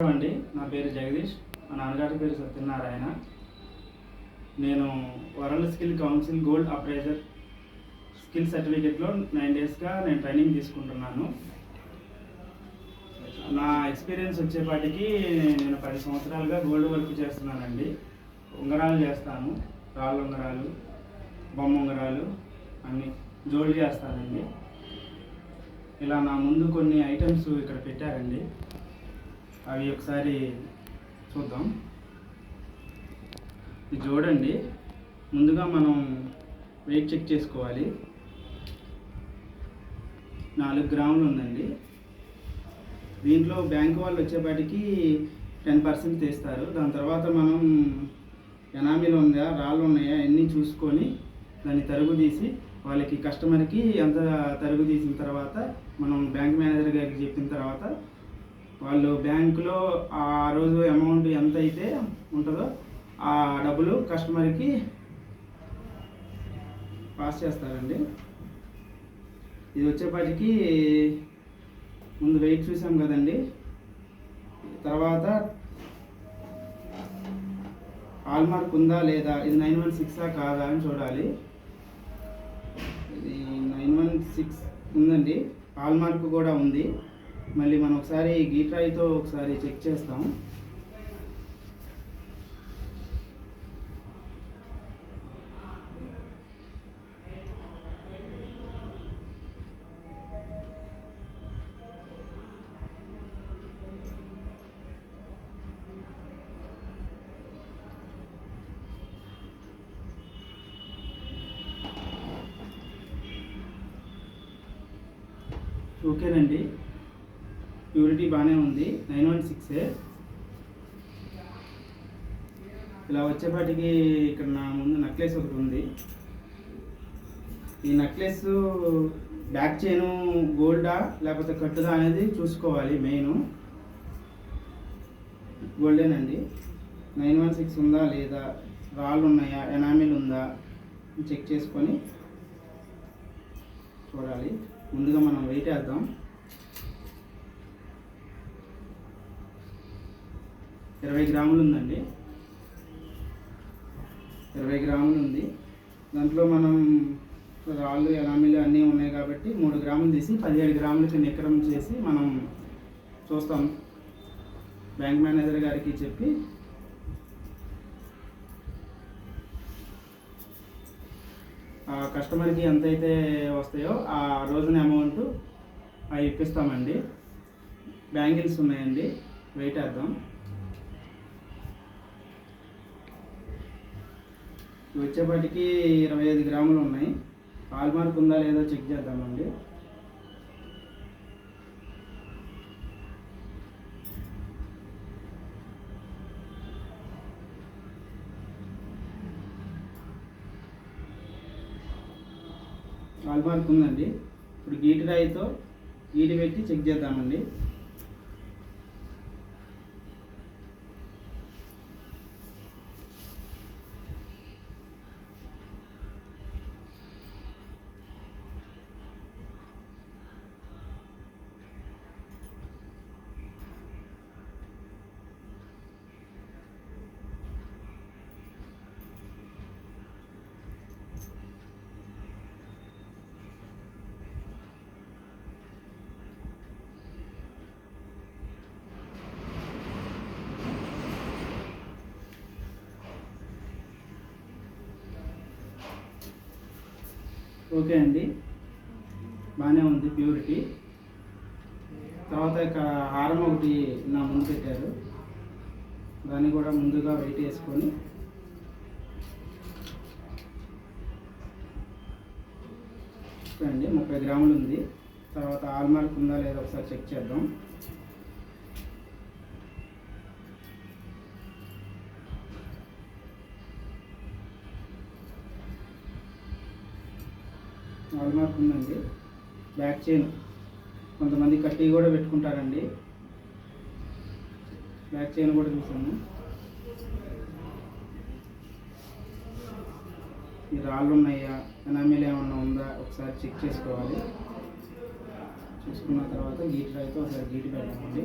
అండి, నా పేరు జగదీష్. మా నాన్నగారి పేరు సత్యనారాయణ. నేను world skill council gold appraiser skill సర్టిఫికేట్లో 9 డేస్గా నేను ట్రైనింగ్ తీసుకుంటున్నాను. నా ఎక్స్పీరియన్స్ వచ్చేపాటికి నేను 10 సంవత్సరాలుగా గోల్డ్ వర్క్ చేస్తున్నానండి. ఉంగరాలు చేస్తాను, రాళ్ళ ఉంగరాలు, బొమ్మ ఉంగరాలు అన్నీ జోల్డ్ చేస్తానండి. ఇలా నా ముందు కొన్ని ఐటమ్స్ ఇక్కడ పెట్టారండి, అవి ఒకసారి చూద్దాం. ఇది చూడండి, ముందుగా మనం వెయిట్ చెక్ చేసుకోవాలి. 4 గ్రాములు ఉందండి. దీంట్లో బ్యాంక్ వాళ్ళు వచ్చేపాటికి 10% తీస్తారు. దాని తర్వాత మనం ఎనామీలు ఉందా, రాళ్ళు ఉన్నాయా అన్నీ చూసుకొని దాన్ని తరుగు తీసి వాళ్ళకి కస్టమర్కి ఎంత తరుగు తీసిన తర్వాత మనం బ్యాంక్ మేనేజర్ గారికి చెప్పిన తర్వాత వాళ్ళు బ్యాంకులో ఆ రోజు అమౌంట్ ఎంత అయితే ఉంటుందో ఆ డబ్బులు కస్టమర్కి పాస్ చేస్తారండి. ఇది వచ్చేపాటికి ముందు వెయిట్ చూసాం కదండి, తర్వాత హాల్మార్క్ ఉందా లేదా, ఇది 916 కాదా అని చూడాలి. ఇది 916 ఉందండి, హాల్మార్క్ కూడా ఉంది. మళ్ళీ మనం ఒకసారి గీట్రాయితో ఒకసారి చెక్ చేస్తాం. ఓకేనండి, ప్యూరిటీ బాగానే ఉంది. 916. ఇలా వచ్చేపాటికి ఇక్కడ నా ముందు నెక్లెస్ ఒకటి ఉంది. ఈ నెక్లెస్ బ్యాక్ చైను గోల్డా లేకపోతే కట్టుదా అనేది చూసుకోవాలి. మెయిన్ గోల్డేనండి. 916 ఉందా లేదా, రాళ్ళు ఉన్నాయా, ఎనామిల్ ఉందా చెక్ చేసుకొని చూడాలి. ముందుగా మనం వెయిట్ వేద్దాం. 20 గ్రాములు ఉందండి. 20 గ్రాములు ఉంది. దాంట్లో మనం రాళ్ళు ఎనామిలు అన్నీ ఉన్నాయి కాబట్టి 3 గ్రాములు తీసి 17 గ్రాములకి నికరం చేసి మనం చూస్తాం. బ్యాంక్ మేనేజర్ గారికి చెప్పి ఆ కస్టమర్కి ఎంతైతే వస్తాయో ఆ రోజున అమౌంట్ అవి ఇప్పిస్తామండి. బ్యాంగిల్స్ ఉన్నాయండి, వెయిట్ వేద్దాం. వచ్చేపాటికి 25 గ్రాములు ఉన్నాయి. హాల్మార్క్ ఉందా లేదా చెక్ చేద్దామండి. హాల్మార్క్ ఉందండి. ఇప్పుడు గీటి రాయితో గీటి పెట్టి చెక్ చేద్దామండి. ఓకే అండి, బాగానే ఉంది ప్యూరిటీ. తర్వాత ఇక హారం ఒకటి నా ముందు పెట్టారు, దాన్ని కూడా ముందుగా వెయిట్ వేసుకొని అండి 30 గ్రాములు ఉంది. తర్వాత హాల్మార్క్ ఉందా లేదా ఒకసారి చెక్ చేద్దాం. హాల్మార్క్ ఉందండి. బ్యాక్ చైన్ కొంతమంది కట్టి కూడా పెట్టుకుంటారండి. బ్యాక్ చైన్ కూడా చూసాము. ఈ రాళ్ళు ఉన్నాయా, ఎనామిల్ ఏమన్నా ఉందా ఒకసారి చెక్ చేసుకోవాలి. చూసుకున్న తర్వాత గీటి రాయితో ఒకసారి గీటి పెడతామండి.